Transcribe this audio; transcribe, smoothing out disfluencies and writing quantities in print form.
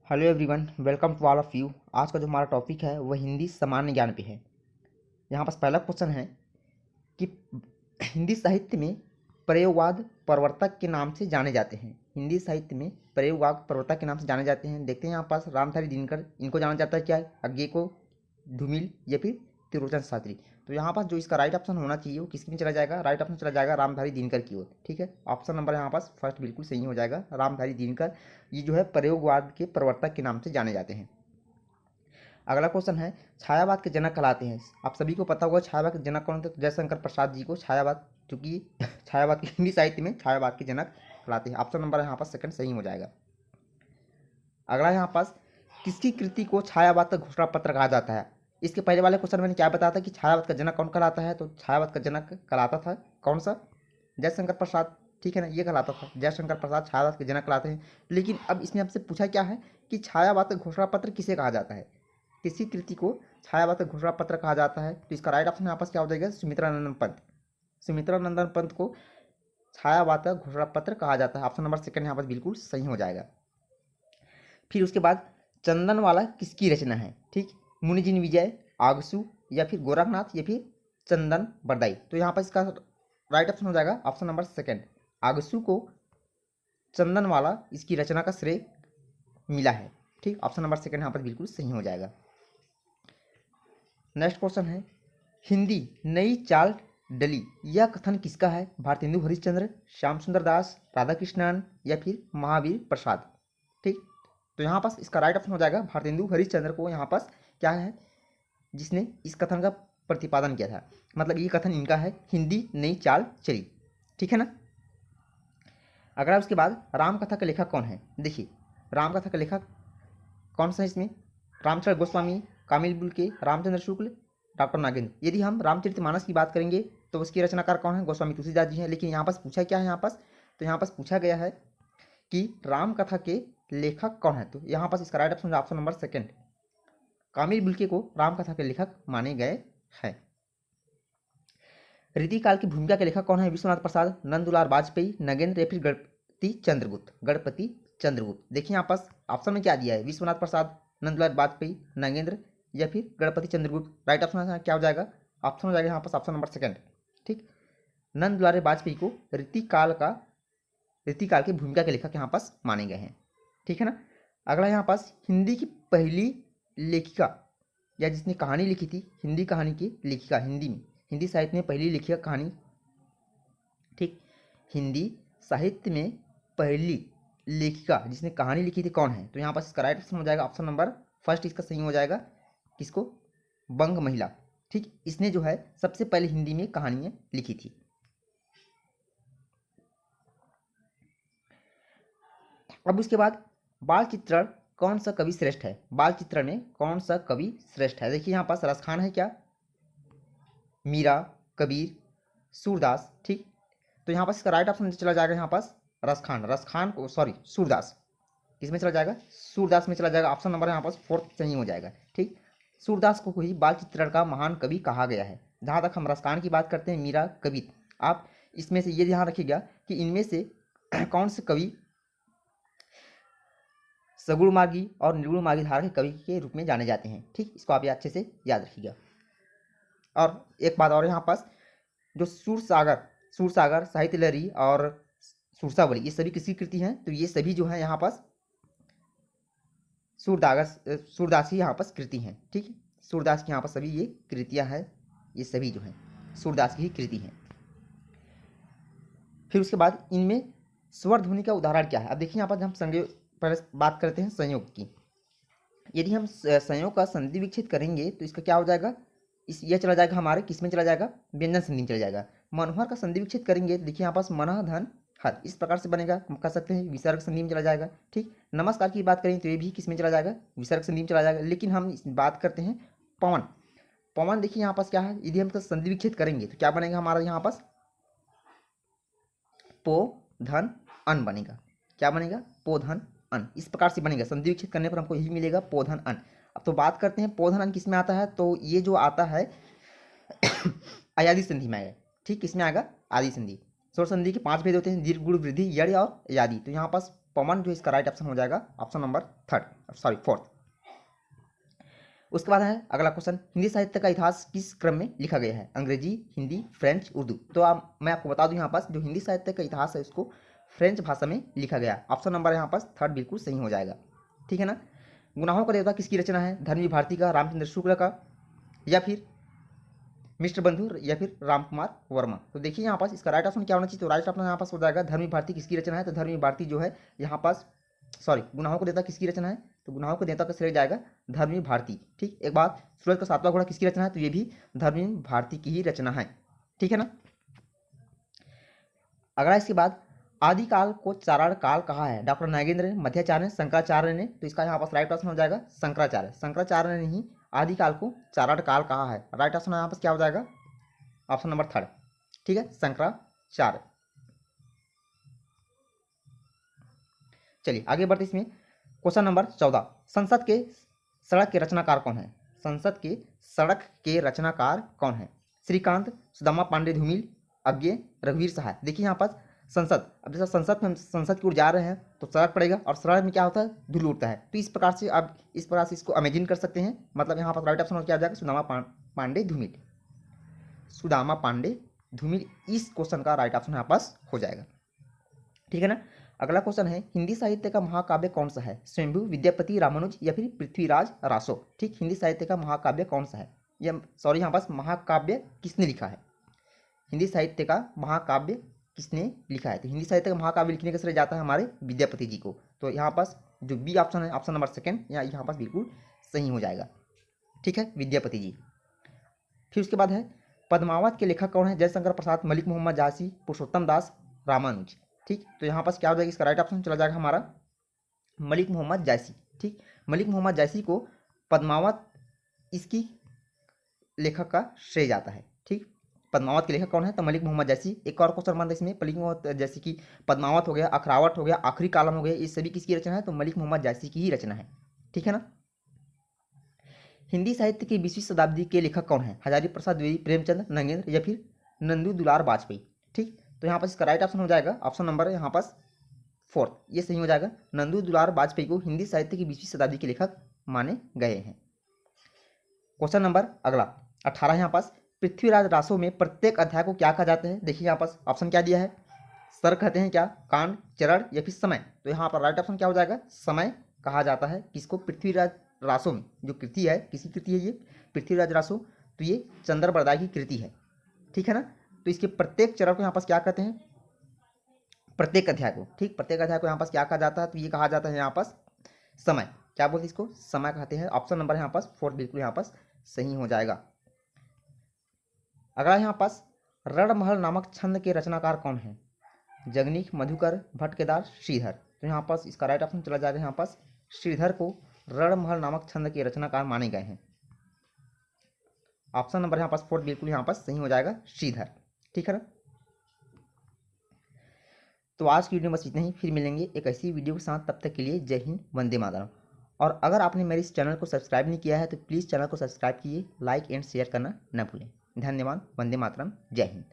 Hello everyone, welcome to all of you. आज का जो हमारा टॉपिक है वह हिंदी सामान्य ज्ञान पे है। यहाँ पास पहला क्वेश्चन है कि हिंदी साहित्य में प्रयोगवाद प्रवर्तक के नाम से जाने जाते हैं। हिंदी साहित्य में प्रयोगवाद प्रवर्तक के नाम से जाने जाते हैं। देखते हैं यहाँ पास रामधारी दिनकर, इनको जाना जाता है क्या है, अज्ञे को, धूमिल या फिर त्रिलोचन शास्त्री। तो यहाँ पास जो इसका राइट ऑप्शन होना चाहिए वो किसके में चला जाएगा, राइट ऑप्शन चला जाएगा रामधारी दिनकर की ओर। ठीक है, ऑप्शन नंबर यहाँ पास फर्स्ट बिल्कुल सही हो जाएगा, रामधारी दिनकर। ये जो है प्रयोगवाद के प्रवर्तक के नाम से जाने जाते हैं। अगला क्वेश्चन है, छायावाद के जनक कहलाते हैं। आप सभी को पता होगा छायावाद के जनक कौन थे, तो जयशंकर प्रसाद जी को छायावाद, चूंकि छायावाद के हिंदी साहित्य में छायावाद के जनक कहलाते हैं। ऑप्शन नंबर यहाँ पास सेकंड सही हो जाएगा। अगला यहाँ पास, किसकी कृति को छायावाद का घोषणा पत्र कहा जाता है। इसके पहले वाले क्वेश्चन मैंने क्या बताया था कि छायावाद का जनक कौन कहलाता है, तो छायावाद का जनक कहलाता था कौन सा, जयशंकर प्रसाद। ठीक है ना, ये कहलाता था जयशंकर प्रसाद छायावाद के जनक कहलाते हैं। लेकिन अब इसमें आपसे पूछा क्या है कि छायावाद का घोषणा पत्र किसे कहा जाता है, किसी कृति को छायावाद का घोषणा पत्र कहा जाता है। तो इसका राइट ऑप्शन यहाँ पास क्या हो जाएगा, सुमित्रा नंदन पंत। सुमित्रा नंदन पंत को छायावाद का घोषणा पत्र कहा जाता है। ऑप्शन नंबर सेकंड यहाँ पास बिल्कुल सही हो जाएगा। फिर उसके बाद, चंदनवाला किसकी रचना है। ठीक, मुनिजिन विजय, आगसू या फिर गोरखनाथ या फिर चंदन बरदाई। तो यहाँ पर इसका राइट ऑप्शन हो जाएगा ऑप्शन नंबर सेकंड, आगसू को चंदनवाला इसकी रचना का श्रेय मिला है। ठीक, ऑप्शन नंबर सेकंड यहाँ पर बिल्कुल सही हो जाएगा। नेक्स्ट क्वेश्चन है, हिंदी नई चाल डली, यह कथन किसका है। भारतेंदु हरिश्चंद्र, श्याम सुंदर दास, राधा कृष्णन या फिर महावीर प्रसाद। ठीक, तो यहाँ पास इसका राइट ऑप्शन हो जाएगा भारतेंदु हरिश्चंद्र को यहाँ पास क्या है, जिसने इस कथन का प्रतिपादन किया था। मतलब ये कथन इनका है, हिंदी नई चाल चली। ठीक है ना। अगला उसके बाद, रामकथा का लेखक कौन है। देखिए, रामकथा का लेखक कौन सा है इसमें, रामचंद्र गोस्वामी, कामिल बुल्के, रामचंद्र शुक्ल, डॉक्टर नागेंद्र। यदि हम रामचरितमानस की बात करेंगे तो उसकी रचनाकार कौन है, गोस्वामी तुलसीदास जी हैं। लेकिन यहाँ पास पूछा क्या है, यहाँ पास तो यहाँ पास पूछा गया है कि रामकथा के लेखक कौन है। तो यहाँ पास इसका right option option number second, कामिल बुल्के को रामकथा के लेखक माने गए हैं। रीतिकाल की भूमिका के लेखक कौन है, विश्वनाथ प्रसाद, नंदुलाल वाजपेयी, नगेंद्र या फिर गणपति चंद्रगुप्त। गणपति चंद्रगुप्त। देखिए यहाँ पास ऑप्शन में क्या दिया है, विश्वनाथ प्रसाद, नंदुलाल वाजपेयी, नगेंद्र या फिर गणपति चंद्रगुप्त। राइट ऑप्शन क्या हो जाएगा, ऑप्शन हो जाएगा यहाँ पास ऑप्शन नंबर सेकंड। ठीक, नंदुलाल वाजपेयी को रीतिकाल की भूमिका के लेखक यहाँ पास माने गए हैं। ठीक है ना। अगला यहाँ पास, हिंदी की पहली लेखिका या जिसने कहानी लिखी थी, हिंदी कहानी की लेखिका, हिंदी में हिंदी साहित्य में पहली लेखिका कहानी। ठीक, हिंदी साहित्य में पहली लेखिका जिसने कहानी लिखी थी कौन है, तो यहाँ पास इसका राइट ऑप्शन हो जाएगा ऑप्शन नंबर फर्स्ट, इसका सही हो जाएगा किसको, बंग महिला। ठीक, इसने जो है सबसे पहले हिंदी में कहानियां लिखी थी। अब उसके बाद, बाल चित्रण कौन सा कवि श्रेष्ठ है। बाल चित्रण में कौन सा कवि श्रेष्ठ है। देखिए यहाँ पास रसखान है क्या, मीरा, कबीर, सूरदास। ठीक, तो यहाँ पास इसका राइट ऑप्शन चला जाएगा यहाँ पास रसखान को, सॉरी सूरदास। किसमें चला जाएगा, सूरदास में चला जाएगा। ऑप्शन नंबर यहाँ पास फोर्थ सही हो जाएगा। ठीक, सूरदास को ही बाल चित्रण का महान कवि कहा गया है। जहाँ तक हम रसखान की बात करते हैं, मीरा, कबीर, आप इसमें से ये ध्यान रखिएगा कि इनमें से कौन से कवि सगुण मार्गी और निर्गुण मार्गी धारा के कवि के रूप में जाने जाते हैं। ठीक, इसको आप ये अच्छे से याद रखिएगा। और एक बात और, यहाँ पास जो सूरसागर, साहित्य लहरी और सुरसावली, ये सभी किसकी कृति हैं, तो ये सभी जो है यहाँ पास सूरदास ही यहाँ पास कृति हैं। ठीक, सूरदास की यहाँ पास सभी ये कृतियाँ हैं, ये सभी जो हैं सूरदास की ही कृति हैं। फिर उसके बाद, इनमें स्वर ध्वनि का उदाहरण क्या है। अब देखिए यहाँ पर हम पहले बात करते हैं संयोग की। यदि हम संयोग का संधि विच्छेद करेंगे तो इसका क्या हो जाएगा, यह चला जाएगा हमारे किसमें चला जाएगा, व्यंजन संधि में चला जाएगा। मनोहर का संधि विच्छेद करेंगे तो देखिए यहाँ पास मनः धन हर, इस प्रकार से बनेगा, कह सकते हैं विसर्ग संधि में चला जाएगा। ठीक, नमस्कार की बात करें तो ये भी किसमें चला जाएगा, विसर्ग संधि में चला जाएगा। लेकिन हम बात करते हैं पवन, देखिए यहाँ पास क्या है, यदि हम संधि विच्छेद करेंगे तो क्या बनेगा हमारा यहाँ पास, पो धन अन बनेगा। क्या बनेगा, पो धन अन, इस प्रकार से बनेगा। संधि विच्छेद करने पर हमको यही मिलेगा, पोधन अन। अब तो बात करते हैं पोधन अन किस में आता है, तो ये जो आता है अयादि संधि में आएगा। ठीक, किसमें आएगा, आदि संधि। स्वर संधि के 5 भेद होते हैं, दीर्घ, गुण, वृद्धि, यड़ और अयादि। तो यहाँ पास पवन जो इसका राइट ऑप्शन हो जाएगा ऑप्शन नंबर फोर्थ। उसके बाद है अगला क्वेश्चन, हिंदी साहित्य का इतिहास किस क्रम में लिखा गया है? अंग्रेजी, हिंदी, फ्रेंच, उर्दू। तो मैं आपको बता दूं यहाँ पास जो हिंदी साहित्य का इतिहास है उसको फ्रेंच भाषा में लिखा गया। ऑप्शन नंबर यहाँ पास थर्ड बिल्कुल सही हो जाएगा। ठीक है ना। गुनाहों का देवता किसकी रचना है? धर्मवीर भारती का, रामचंद्र शुक्ल का, या फिर मिस्टर बंधु, या फिर रामकुमार वर्मा। तो देखिए यहाँ पास इसका राइट ऑप्शन क्या होना चाहिए? तो राइट ऑप्शन यहाँ पास हो जाएगा धर्मवीर भारती किसकी रचना है? तो धर्मवीर भारती जो है यहाँ पास गुनाहों का देवता किसकी रचना है? तो गुनाहों का देवता का श्रेय जाएगा धर्मवीर भारती। ठीक। एक बात, सूरज का सातवां घोड़ा किसकी रचना है? तो ये भी धर्मवीर भारती की ही रचना है। ठीक है ना। अगला इसके बाद, आदिकाल को चारण काल कहा है? डॉक्टर नागेंद्र ने, मध्याचार्य ने, शंकराचार्य ने। तो इसका यहाँ पास राइट ऑप्शन हो जाएगा शंकराचार्य। शंकराचार्य ने ही आदिकाल को चारण काल कहा है। राइट ऑप्शन यहाँ पास क्या हो जाएगा? Option number third. ठीक है, शंकराचार्य। चलिए आगे बढ़ते इसमें। क्वेश्चन नंबर 14, संसद के सड़क के रचनाकार कौन है? संसद के सड़क के रचनाकार कौन है? श्रीकांत, सुदामा पांडे धूमिल, अज्ञे, रघुवीर सहाय। देखिए यहाँ पास संसद, अब जैसा संसद की ओर जा रहे हैं तो सड़क पड़ेगा, और सड़क में क्या होता है? धूल उड़ता है। तो इस प्रकार से इसको इमेजिन कर सकते हैं। मतलब यहाँ पर राइट ऑप्शन क्या आ जाएगा? सुदामा पांडे धूमिल। सुदामा पांडे धूमिल इस क्वेश्चन का राइट ऑप्शन यहाँ पास हो जाएगा। ठीक है ना। अगला क्वेश्चन है, हिंदी साहित्य का महाकाव्य कौन सा है? स्वयंभू, विद्यापति, रामानुज, या फिर पृथ्वीराज रासो। ठीक, हिंदी साहित्य का महाकाव्य कौन सा है? यहाँ पास महाकाव्य किसने लिखा है? हिंदी साहित्य का महाकाव्य किसने लिखा है? तो हिंदी साहित्य का महाकाव्य लिखने का श्रेय जाता है हमारे विद्यापति जी को। तो यहाँ पास जो बी ऑप्शन है, ऑप्शन नंबर सेकंड, यहाँ पास बिल्कुल सही हो जाएगा। ठीक है, विद्यापति जी। फिर उसके बाद है, पद्मावत के लेखक कौन है? जयशंकर प्रसाद, मलिक मोहम्मद जायसी, पुरुषोत्तम दास, रामानुज। ठीक, तो यहाँ पास क्या हो जाएगा? इसका राइट ऑप्शन चला जाएगा हमारा मलिक मोहम्मद जायसी। ठीक, मलिक मोहम्मद जायसी को पद्मावत इसकी लेखक का श्रेय जाता है। ठीक, पद्मावत के लेखक कौन है? तो मलिक मोहम्मद जायसी। एक और क्वेश्चन बनता है इसमें, मलिक मोहम्मद जैसे कि पद्मावत हो गया, अखरावट हो गया, आखिरी कालम हो गया, ये सभी किसकी रचना है? तो मलिक मोहम्मद जायसी की ही रचना है। ठीक है ना। हिंदी साहित्य की 20वीं शताब्दी के लेखक कौन है? हजारी प्रसाद द्विवेदी, प्रेमचंद, नंगेंद्र, या फिर नंदू दुलार वाजपेयी। ठीक, तो यहाँ पास इसका राइट ऑप्शन हो जाएगा ऑप्शन नंबर यहाँ पास फोर्थ, ये सही हो जाएगा। नंदू दुलार वाजपेयी को हिंदी साहित्य की 20वीं शताब्दी के लेखक माने गए हैं। क्वेश्चन नंबर अगला 18 यहाँ पास, पृथ्वीराज रासो में प्रत्येक अध्याय को क्या कहा जाता है? देखिए यहाँ पास ऑप्शन क्या दिया है? सर कहते हैं क्या, कांड, चरण, या फिर समय। तो यहाँ पर राइट ऑप्शन क्या हो जाएगा? समय कहा जाता है किसको? पृथ्वीराज रासो में जो कृति है, किसी कृति है ये? पृथ्वीराज रासो। तो ये चंद्रबरदाई की कृति है। ठीक है ना। तो इसके प्रत्येक चरण को यहाँ पास क्या कहते हैं? प्रत्येक अध्याय को। ठीक, प्रत्येक अध्याय को यहाँ पास क्या कहा जाता है? तो ये कहा जाता है यहाँ पास समय। क्या बोलते हैं इसको? समय कहते हैं। ऑप्शन नंबर यहाँ पास फोर्थ बिल्कुल यहाँ पास सही हो जाएगा। अगला यहाँ पास, रणमहल नामक छंद के रचनाकार कौन है? जगनीक, मधुकर, भट्ट, केदार, श्रीधर। तो यहाँ पास इसका राइट ऑप्शन चला जाएगा यहाँ पास श्रीधर को रणमहल नामक छंद के रचनाकार माने गए हैं। ऑप्शन नंबर यहाँ पास फोर्थ बिल्कुल यहाँ पास सही हो जाएगा, श्रीधर। ठीक है ना। तो आज की वीडियो में बस इतना ही, फिर मिलेंगे एक ऐसी वीडियो के साथ। तब तक के लिए जय हिंद, वंदे मातरम। और अगर आपने मेरे इस चैनल को सब्सक्राइब नहीं किया है तो प्लीज़ चैनल को सब्सक्राइब कीजिए, लाइक एंड शेयर करना न भूलें। धन्यवाद, वंदे मातरम, जय हिंद।